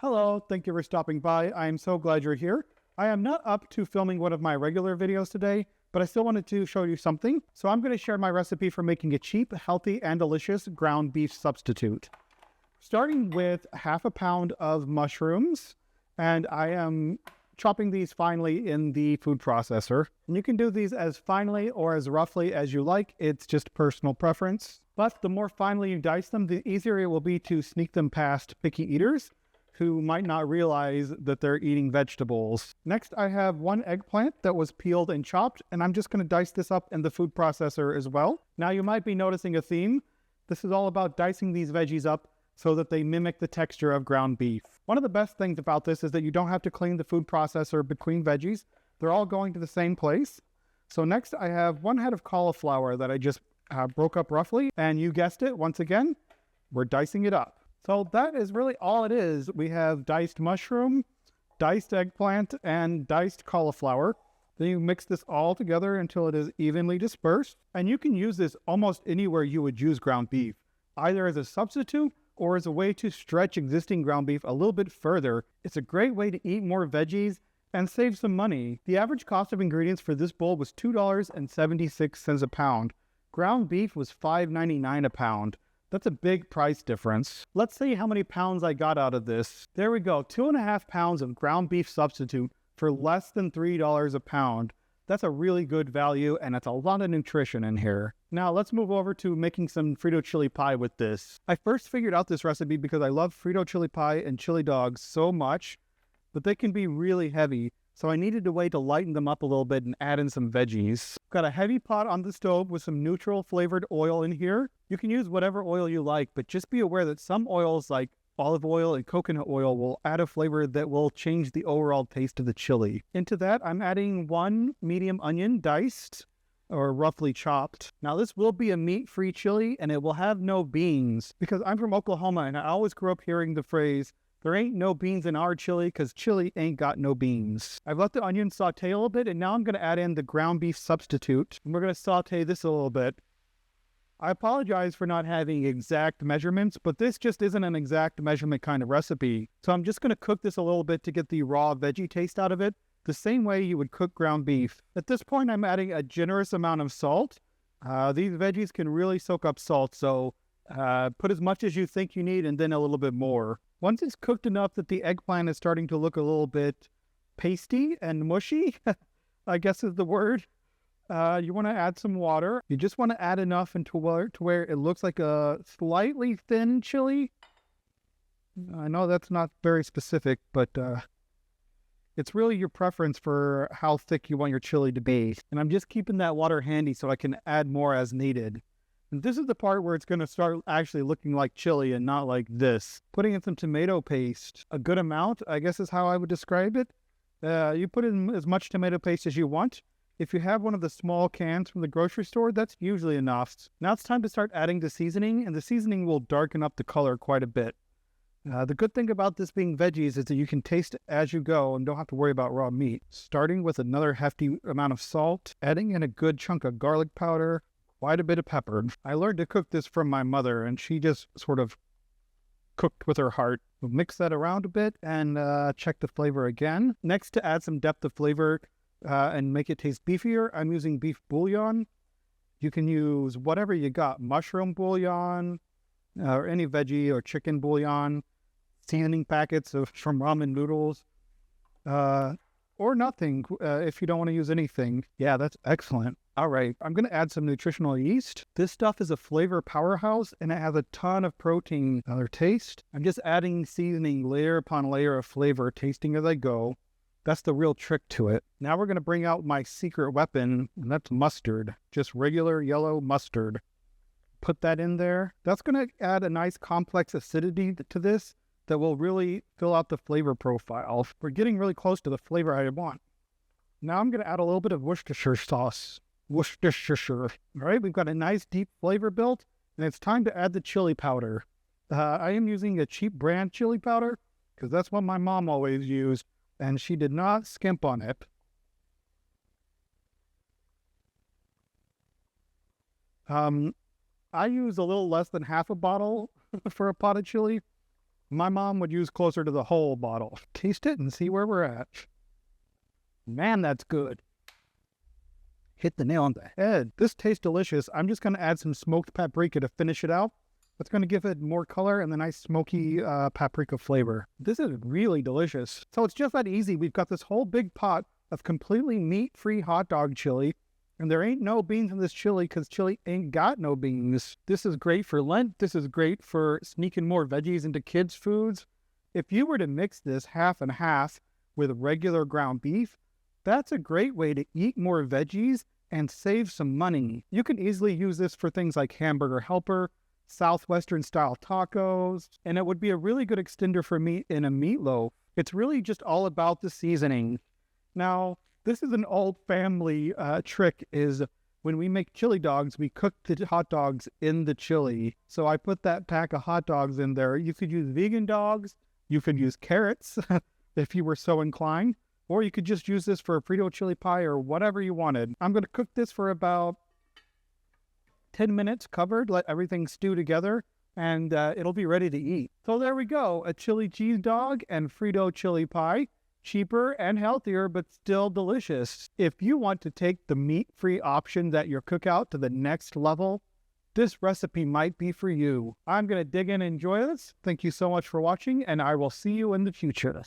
Hello, thank you for stopping by. I am so glad you're here. I am not up to filming one of my regular videos today, but I still wanted to show you something. So I'm going to share my recipe for making a cheap, healthy, and delicious ground beef substitute. Starting with half a pound of mushrooms, and I am chopping these finely in the food processor. And you can do these as finely or as roughly as you like. It's just personal preference. But the more finely you dice them, the easier it will be to sneak them past picky eaters who might not realize that they're eating vegetables. Next, I have one eggplant that was peeled and chopped, and I'm just going to dice this up in the food processor as well. Now, you might be noticing a theme. This is all about dicing these veggies up so that they mimic the texture of ground beef. One of the best things about this is that you don't have to clean the food processor between veggies. They're all going to the same place. So next, I have one head of cauliflower that I just broke up roughly, and you guessed it, once again, we're dicing it up. So that is really all it is. We have diced mushroom, diced eggplant, and diced cauliflower. Then you mix this all together until it is evenly dispersed. And you can use this almost anywhere you would use ground beef, either as a substitute or as a way to stretch existing ground beef a little bit further. It's a great way to eat more veggies and save some money. The average cost of ingredients for this bowl was $2.76 a pound. Ground beef was $5.99 a pound. That's a big price difference. Let's see how many pounds I got out of this. There we go, 2.5 pounds of ground beef substitute for less than $3 a pound. That's a really good value, and it's a lot of nutrition in here. Now let's move over to making some Frito chili pie with this. I first figured out this recipe because I love Frito chili pie and chili dogs so much, but they can be really heavy. So I needed a way to lighten them up a little bit and add in some veggies. Got a heavy pot on the stove with some neutral flavored oil in here. You can use whatever oil you like, but just be aware that some oils like olive oil and coconut oil will add a flavor that will change the overall taste of the chili. Into that, I'm adding one medium onion diced or roughly chopped. Now this will be a meat-free chili and it will have no beans because I'm from Oklahoma and I always grew up hearing the phrase, there ain't no beans in our chili because chili ain't got no beans. I've let the onion saute a little bit and now I'm going to add in the ground beef substitute. And we're going to saute this a little bit. I apologize for not having exact measurements, but this just isn't an exact measurement kind of recipe. So I'm just going to cook this a little bit to get the raw veggie taste out of it, the same way you would cook ground beef. At this point, I'm adding a generous amount of salt. These veggies can really soak up salt, so put as much as you think you need and then a little bit more. Once it's cooked enough that the eggplant is starting to look a little bit pasty and mushy, I guess is the word, you want to add some water. You just want to add enough to where it looks like a slightly thin chili. I know that's not very specific, but it's really your preference for how thick you want your chili to be. And I'm just keeping that water handy so I can add more as needed. And this is the part where it's going to start actually looking like chili and not like this. Putting in some tomato paste, a good amount, I guess is how I would describe it. You put in as much tomato paste as you want. If you have one of the small cans from the grocery store, that's usually enough. Now it's time to start adding the seasoning, and the seasoning will darken up the color quite a bit. The good thing about this being veggies is that you can taste it as you go and don't have to worry about raw meat. Starting with another hefty amount of salt, adding in a good chunk of garlic powder, quite a bit of pepper. I learned to cook this from my mother, and she just sort of cooked with her heart. We'll mix that around a bit and check the flavor again. Next, to add some depth of flavor and make it taste beefier, I'm using beef bouillon. You can use whatever you got, mushroom bouillon, or any veggie or chicken bouillon, seasoning packets from ramen noodles, or nothing if you don't want to use anything. Yeah, that's excellent. All right, I'm going to add some nutritional yeast. This stuff is a flavor powerhouse and it has a ton of protein. Another taste. I'm just adding seasoning layer upon layer of flavor, tasting as I go. That's the real trick to it. Now we're going to bring out my secret weapon, and that's mustard. Just regular yellow mustard. Put that in there. That's going to add a nice complex acidity to this that will really fill out the flavor profile. We're getting really close to the flavor I want. Now I'm going to add a little bit of Worcestershire sauce. Worcestershire. All right, we've got a nice deep flavor built, and it's time to add the chili powder. I am using a cheap brand chili powder because that's what my mom always used, and she did not skimp on it. I use a little less than half a bottle for a pot of chili. My mom would use closer to the whole bottle. Taste it and see where we're at. Man, that's good. Hit the nail on the head. This tastes delicious. I'm just going to add some smoked paprika to finish it out. That's going to give it more color and the nice smoky paprika flavor. This is really delicious. So it's just that easy. We've got this whole big pot of completely meat-free hot dog chili. And there ain't no beans in this chili because chili ain't got no beans. This is great for Lent. This is great for sneaking more veggies into kids' foods. If you were to mix this half and half with regular ground beef, that's a great way to eat more veggies and save some money. You can easily use this for things like hamburger helper, Southwestern style tacos, and it would be a really good extender for meat in a meatloaf. It's really just all about the seasoning. Now, this is an old family trick is when we make chili dogs, we cook the hot dogs in the chili. So I put that pack of hot dogs in there. You could use vegan dogs. You could use carrots if you were so inclined. Or you could just use this for a Frito chili pie or whatever you wanted. I'm going to cook this for about 10 minutes covered, let everything stew together, and it'll be ready to eat. So there we go, a chili cheese dog and Frito chili pie. Cheaper and healthier, but still delicious. If you want to take the meat-free options at your cookout to the next level, this recipe might be for you. I'm going to dig in and enjoy this. Thank you so much for watching, and I will see you in the future.